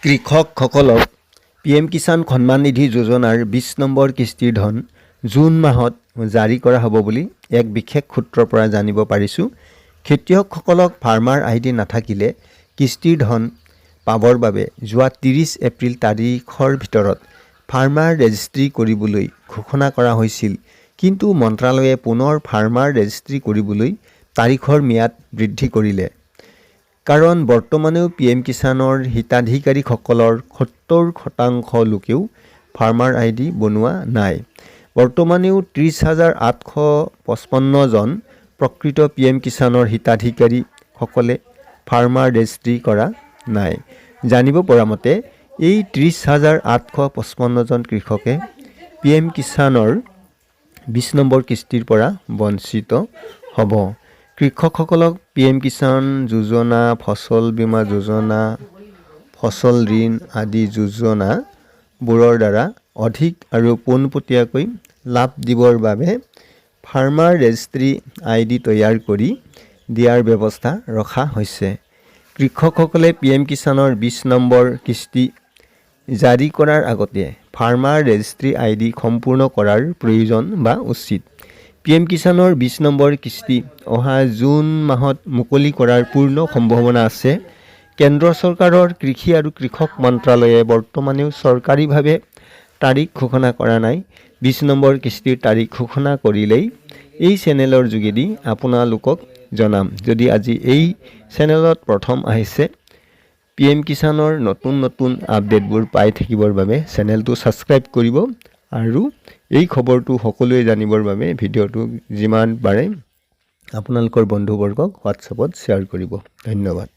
কৃষকসকলক PM কিষাণ সন্মান নিধি যোজনাৰ 20 নম্বৰ কিস্তিৰ ধন জুন মাহত জাৰি কৰা হ'ব বুলি এক বিশেষ সূত্ৰৰ পৰা জানিব পাৰিছোঁ। খেতিয়কসকলক ফাৰ্মাৰ আইডি নাথাকিলে কিস্তিৰ ধন পাবৰ বাবে যোৱা 30 এপ্ৰিল তাৰিখৰ ভিতৰত ফাৰ্মাৰ ৰেজিষ্ট্ৰি কৰিবলৈ ঘোষণা কৰা হৈছিল। কিন্তু মন্ত্ৰালয়ে পুনৰ ফাৰ্মাৰ ৰেজিষ্ট্ৰি কৰিবলৈ তাৰিখৰ ম্যাদ বৃদ্ধি কৰিলে। কাৰণ বৰ্তমানেও PM কিষাণৰ হিতাধিকাৰীসকলৰ 70% লোকেও ফাৰ্মাৰ আইডি বনোৱা নাই। বৰ্তমানেও 30,855 জন প্ৰকৃত PM কিষাণৰ হিতাধিকাৰীসকলে ফাৰ্মাৰ ৰেজিষ্ট্ৰি কৰা নাই। জানিব পৰা মতে এই 30,855 জন কৃষকে PM কিষাণৰ 20 নম্বৰ কিস্তিৰ পৰা বঞ্চিত হ'ব। কৃষকসকলক PM কিষাণ যোজনা, ফচল বীমা যোজনা, ফচল ঋণ আদি যোজনাবোৰৰ দ্বাৰা অধিক আৰু পোনপটীয়াকৈ লাভ দিবৰ বাবে ফাৰ্মাৰ ৰেজিষ্ট্ৰি আইডি তৈয়াৰ কৰি দিয়াৰ ব্যৱস্থা ৰখা হৈছে। কৃষকসকলে PM কিষাণৰ 20 নম্বৰ কিস্তি জাৰি কৰাৰ আগতে ফাৰ্মাৰ ৰেজিষ্ট্ৰি আইডি সম্পূৰ্ণ কৰাৰ প্ৰয়োজন বা উচিত। PM কিষাণৰ 20 নম্বৰ কিস্তি অহা জুন মাহত মুকলি কৰাৰ পূৰ্ণ সম্ভাৱনা আছে। কেন্দ্ৰ চৰকাৰৰ কৃষি আৰু কৃষক মন্ত্ৰালয়ে বৰ্তমানেও চৰকাৰীভাৱে তাৰিখ ঘোষণা কৰা নাই। 20 নম্বৰ কিস্তিৰ তাৰিখ ঘোষণা কৰিলেই এই চেনেলৰ যোগেদি আপোনালোকক জনাম। যদি আজি এই চেনেলত প্ৰথম আহিছে, PM কিষাণৰ নতুন আপডেটবোৰ পাই থাকিবৰ বাবে চেনেলটো ছাবস্ক্ৰাইব কৰিব আৰু এই খবৰটো সকলোৱে জানিবৰ বাবে ভিডিঅ'টো যিমান পাৰে আপোনালোকৰ বন্ধুবৰ্গক হোৱাটছআপত শ্বেয়াৰ কৰিব। ধন্যবাদ।